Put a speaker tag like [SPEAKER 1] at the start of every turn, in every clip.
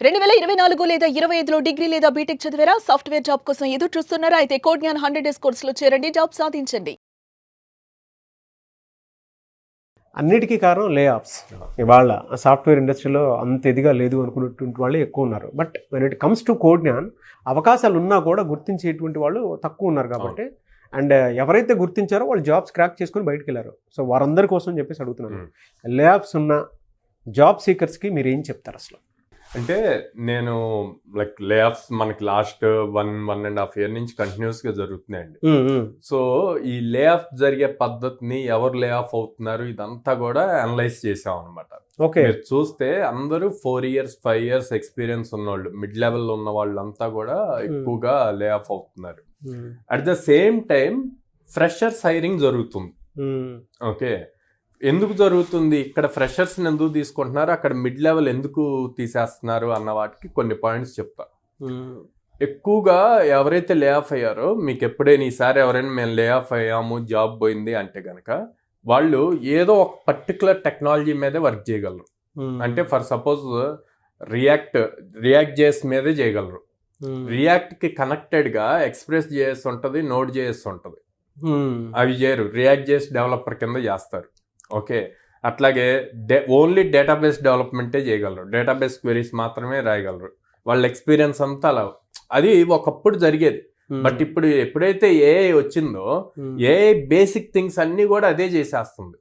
[SPEAKER 1] 2024 లేదా 25లో డిగ్రీ లేదా బీటెక్ చదివారా? సాఫ్ట్‌వేర్ జాబ్ కోసం ఎదురు చూస్తున్నారా? అయితే కోడ్‌జ్ఞాన్ 100 డేస్ కోర్సులో చేరండి. జాబ్ సాధించండి.
[SPEAKER 2] అన్నిటికీ కారణం లే ఆఫ్స్. ఇవాళ సాఫ్ట్వేర్ ఇండస్ట్రీలో అంత ఇదిగా లేదు అనుకున్నటువంటి వాళ్ళే ఎక్కువ ఉన్నారు. But when it comes to కోడ్‌జ్ఞాన్ అవకాశాలు ఉన్నా కూడా గుర్తించేటువంటి వాళ్ళు తక్కువ ఉన్నారు కాబట్టి అండ్ ఎవరైతే గుర్తించారో వాళ్ళు జాబ్స్ క్రాక్ చేసుకుని బయటకు వెళ్ళారు. సో వారందరి కోసం చెప్పేసి అడుగుతున్నాను. లే ఆఫ్స్ ఉన్న జాబ్ సీకర్స్కి మీరు ఏం చెప్తారు అసలు?
[SPEAKER 3] అంటే నేను లైక్ లే ఆఫ్స్ మనకి లాస్ట్ 1.5 year నుంచి కంటిన్యూస్గా జరుగుతున్నాయండి. సో ఈ లే ఆఫ్ జరిగే పద్ధతిని ఎవరు లే ఆఫ్ అవుతున్నారు ఇదంతా కూడా అనలైజ్ చేసాం అనమాట.
[SPEAKER 2] ఓకే,
[SPEAKER 3] మీరు చూస్తే అందరూ 4 years 5 years ఎక్స్పీరియన్స్ ఉన్నవాళ్ళు, మిడ్ లెవెల్లో ఉన్న వాళ్ళంతా కూడా ఎక్కువగా లే ఆఫ్ అవుతున్నారు. At the same time freshers hiring జరుగుతుంది. ఓకే, ఎందుకు జరుగుతుంది? ఇక్కడ ఫ్రెషర్స్ని ఎందుకు తీసుకుంటున్నారు, అక్కడ మిడ్ లెవెల్ ఎందుకు తీసేస్తున్నారు అన్న వాటికి కొన్ని పాయింట్స్ చెప్తా. ఎక్కువగా ఎవరైతే లే ఆఫ్ అయ్యారో, మీకు ఎప్పుడైనా ఈసారి ఎవరైనా మేము లే ఆఫ్ అయ్యాము జాబ్ పోయింది అంటే కనుక వాళ్ళు ఏదో ఒక పర్టికులర్ టెక్నాలజీ మీదే వర్క్ చేయగలరు. అంటే ఫర్ సపోజ్ రియాక్ట్ జేఎస్ మీదే చేయగలరు. రియాక్ట్కి కనెక్టెడ్గా ఎక్స్ప్రెస్ జేఎస్ ఉంటుంది, నోడ్ జేఎస్ ఉంటుంది. అవి చేయరు, రియాక్ట్ జేఎస్ డెవలపర్ కింద చేస్తారు. ఓకే, అట్లాగే ఓన్లీ డేటాబేస్ డెవలప్మెంటే చేయగలరు, డేటాబేస్ క్వెరీస్ మాత్రమే రాయగలరు. వాళ్ళ ఎక్స్పీరియన్స్ అంతా అలా. అది ఒకప్పుడు జరిగేది. బట్ ఇప్పుడు ఎప్పుడైతే ఏఐ వచ్చిందో ఏఐ బేసిక్ థింగ్స్ అన్నీ కూడా అదే చేసేస్తుంది.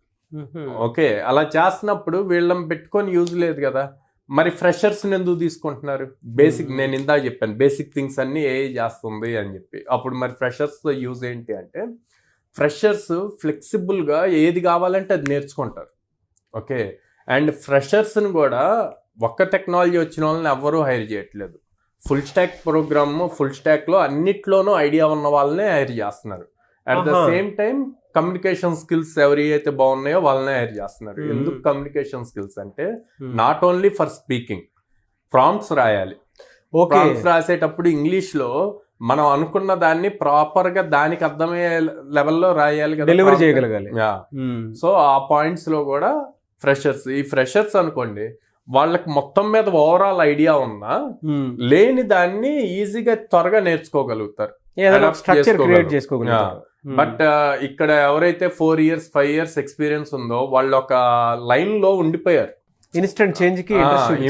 [SPEAKER 3] ఓకే, అలా చేస్తున్నప్పుడు వీళ్ళని పెట్టుకొని యూజ్ లేదు కదా. మరి ఫ్రెషర్స్ని ఎందుకు తీసుకుంటున్నారు? బేసిక్, నేను ఇందాక చెప్పాను బేసిక్ థింగ్స్ అన్నీ ఏఐ చేస్తుంది అని చెప్పి. అప్పుడు మరి ఫ్రెషర్స్తో యూజ్ ఏంటి అంటే, ఫ్రెషర్స్ ఫ్లెక్సిబుల్గా ఏది కావాలంటే అది నేర్చుకుంటారు. ఓకే, అండ్ ఫ్రెషర్స్ని కూడా ఒక్క టెక్నాలజీ వచ్చిన వాళ్ళని ఎవ్వరూ హైర్ చేయట్లేదు. ఫుల్ స్టాక్ ప్రోగ్రామ్, ఫుల్ స్టాక్లో అన్నిట్లోనూ ఐడియా ఉన్న వాళ్ళనే హైర్ చేస్తున్నారు. At the same time communication skills ఎవరైతే బాగున్నాయో వాళ్ళనే హైర్ చేస్తున్నారు. ఎందుకు కమ్యూనికేషన్ స్కిల్స్ అంటే, not only for speaking, prompts రాయాలి. ప్రాంప్ట్స్ రాసేటప్పుడు ఇంగ్లీష్లో మనం అనుకున్న దాన్ని ప్రాపర్గా దానికి అర్థమయ్యే లెవెల్లో రాయాలి కదా,
[SPEAKER 2] డెలివరీ చేయగలగాలి.
[SPEAKER 3] సో ఆ పాయింట్స్లో కూడా ఈ ఫ్రెషర్స్ అనుకోండి, వాళ్ళకి మొత్తం మీద ఓవరాల్ ఐడియా ఉన్నా లేని దాన్ని ఈజీగా త్వరగా నేర్చుకోగలుగుతారు. బట్ ఇక్కడ ఎవరైతే 4 years 5 years ఎక్స్పీరియన్స్ ఉందో వాళ్ళు ఒక లైన్ లో ఉండిపోయారు.
[SPEAKER 2] ఇన్స్టెంట్ చేంజ్ కి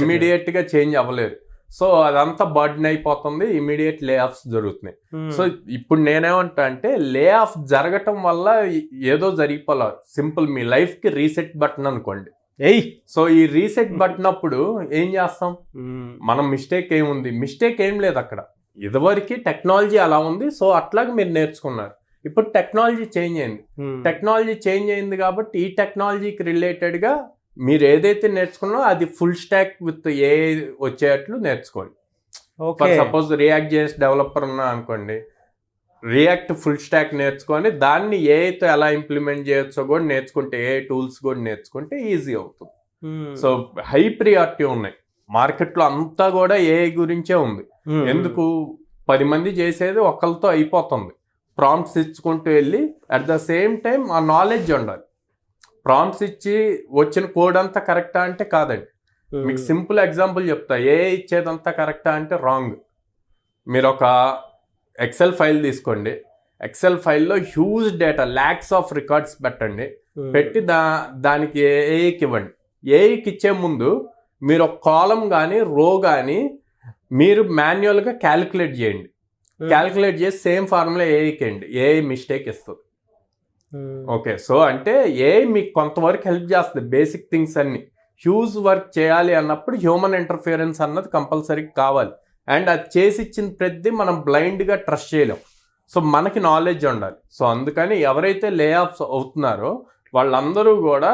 [SPEAKER 3] ఇమీడియట్ గా చేంజ్ అవ్వలేరు. సో అదంతా బర్డెన్ అయిపోతుంది, ఇమీడియట్ లే ఆఫ్స్ జరుగుతున్నాయి. సో ఇప్పుడు నేనేమంటా అంటే, లే ఆఫ్ జరగటం వల్ల ఏదో జరిగిపోలే. సింపుల్, మీ లైఫ్ కి రీసెట్ బటన్ అనుకోండి. సో ఈ రీసెట్ బటన్ అప్పుడు ఏం చేస్తాం మనం? మిస్టేక్ ఏముంది? మిస్టేక్ ఏం లేదు అక్కడ. ఇదివరకు టెక్నాలజీ అలా ఉంది, సో అట్లాగే మీరు నేర్చుకున్నారు. ఇప్పుడు టెక్నాలజీ చేంజ్ అయింది కాబట్టి ఈ టెక్నాలజీకి రిలేటెడ్గా మీరు ఏదైతే నేర్చుకున్నారో అది ఫుల్ స్టాక్ విత్ ఏఐ వచ్చేట్లు నేర్చుకోండి. For suppose react JS developer ఉన్నా అనుకోండి, రియాక్ట్ ఫుల్ స్టాక్ నేర్చుకొని దాన్ని ఏఐతో ఎలా ఇంప్లిమెంట్ చేయొచ్చో కూడా నేర్చుకుంటే, ఏఐ టూల్స్ కూడా నేర్చుకుంటే ఈజీ అవుతుంది. సో హై ప్రియారిటీ ఉన్నాయి మార్కెట్లో, అంతా కూడా ఏఐ గురించే ఉంది. ఎందుకు? 10 మంది చేసేది ఒకరితో అయిపోతుంది. ప్రాంప్ట్స్ ఇచ్చుకుంటూ వెళ్ళి అట్ ద సేమ్ టైం ఆ నాలెడ్జ్ ఉండాలి. ప్రాంప్ట్స్ ఇచ్చి వచ్చిన కోడ్ అంతా కరెక్టా అంటే కాదండి. మీకు సింపుల్ ఎగ్జాంపుల్ చెప్తా. ఏఐ ఇచ్చేదంతా కరెక్టా అంటే రాంగ్. మీరు ఒక ఎక్సెల్ ఫైల్ తీసుకోండి, ఎక్సెల్ ఫైల్లో huge data, lakhs of records పెట్టండి, పెట్టి దానికి ఏఐకి ఇవ్వండి. ఏఐకి ఇచ్చే ముందు మీరు ఒక కాలం కానీ రో కానీ మీరు మాన్యువల్గా క్యాలిక్యులేట్ చేయండి. క్యాలిక్యులేట్ చేసి సేమ్ ఫార్ములా ఏఐకి అండి, ఏఐ మిస్టేక్ ఇస్తుంది. ఓకే, సో అంటే ఏఐ మీకు కొంతవరకు హెల్ప్ చేస్తుంది. బేసిక్ థింగ్స్ అన్ని హ్యూజ్ వర్క్ చేయాలి అన్నప్పుడు హ్యూమన్ ఇంటర్ఫియరెన్స్ అన్నది కంపల్సరీ కావాలి. అండ్ అది చేసి ఇచ్చిన ప్రతి మనం బ్లైండ్గా ట్రస్ట్ చేయలేం. సో మనకి నాలెడ్జ్ ఉండాలి. సో అందుకని ఎవరైతే లే ఆఫ్ అవుతున్నారో వాళ్ళందరూ కూడా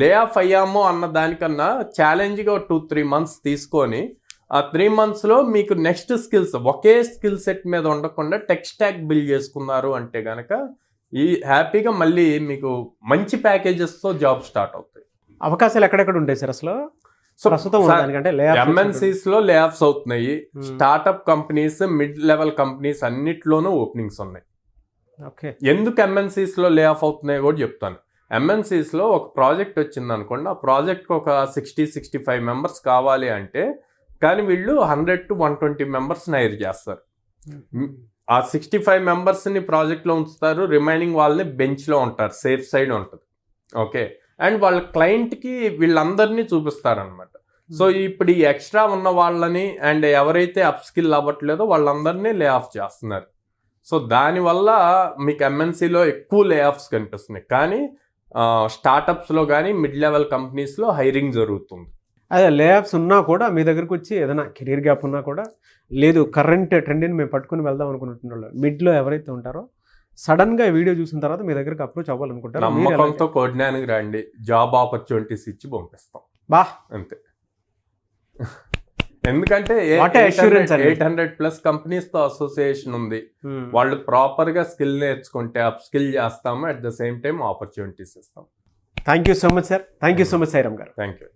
[SPEAKER 3] లే ఆఫ్ అయ్యాము అన్న దానికన్నా ఛాలెంజ్గా 2-3 months తీసుకొని, ఆ 3 monthsలో మీకు నెక్స్ట్ స్కిల్స్, ఒకే స్కిల్ సెట్ మీద ఉండకుండా టెక్ స్టాక్ బిల్డ్ చేసుకున్నారు అంటే కనుక ఈ హ్యాపీగా మళ్ళీ మీకు మంచి ప్యాకేజెస్తో జాబ్ స్టార్ట్ అవుతాయి.
[SPEAKER 2] అవకాశాలు ఎక్కడెక్కడ ఉంటాయి సార్ అసలు?
[SPEAKER 3] ఎంఎన్సీస్ లో లే ఆఫ్స్ అవుతున్నాయి. Startup companies, mid level companies అన్నిట్లోనూ ఓపెనింగ్స్ ఉన్నాయి. ఎందుకు ఎంఎన్సీస్ లో లే ఆఫ్ అవుతున్నాయో కూడా చెప్తాను. ఎంఎన్సీస్ లో ఒక ప్రాజెక్ట్ వచ్చింది అనుకోండి, ఆ ప్రాజెక్ట్ ఒక 60-65 members కావాలి అంటే కానీ వీళ్ళు 100 to 120 మెంబర్స్ని హైర్ చేస్తారు. ఆ 65 మెంబర్స్ని ప్రాజెక్ట్లో ఉంచుతారు, రిమైనింగ్ వాళ్ళని బెంచ్లో ఉంటారు, సేఫ్ సైడ్ ఉంటుంది. ఓకే, అండ్ వాళ్ళ క్లయింట్కి వీళ్ళందరినీ చూపిస్తారనమాట. సో ఇప్పుడు ఈ ఎక్స్ట్రా ఉన్న వాళ్ళని అండ్ ఎవరైతే అప్ స్కిల్ అవ్వట్లేదో వాళ్ళందరినీ లే ఆఫ్ చేస్తున్నారు. సో దానివల్ల మీకు ఎంఎన్సీలో ఎక్కువ లే ఆఫ్స్ కనిపిస్తున్నాయి, కానీ స్టార్టప్స్లో కానీ మిడ్ లెవెల్ కంపెనీస్లో హైరింగ్ జరుగుతుంది.
[SPEAKER 2] అదే లే ఆఫ్స్ ఉన్నా కూడా మీ దగ్గరకు వచ్చి ఏదైనా కెరీర్ గ్యాప్ ఉన్నా కూడా లేదు కరెంట్ ట్రెండ్ని మేము పట్టుకుని వెళ్దాం అనుకుంటున్న మిడ్లో ఎవరైతే ఉంటారో సడన్గా వీడియో చూసిన తర్వాత మీ దగ్గరకు అప్రోచ్ అవ్వాలనుకుంటారు.
[SPEAKER 3] నమ్మకంతో కోడ్నానికి రండి, జాబ్ ఆపర్చునిటీస్ ఇచ్చి పంపిస్తాం.
[SPEAKER 2] బా
[SPEAKER 3] అంతే. ఎందుకంటే 800+ కంపెనీస్తో అసోసియేషన్ ఉంది. వాళ్ళు ప్రాపర్గా స్కిల్ నేర్చుకుంటే అప్ స్కిల్ చేస్తాము, at the same time opportunities ఇస్తాం.
[SPEAKER 2] Thank you so much sir. Thank you so much Sairam garu.
[SPEAKER 3] Thank you.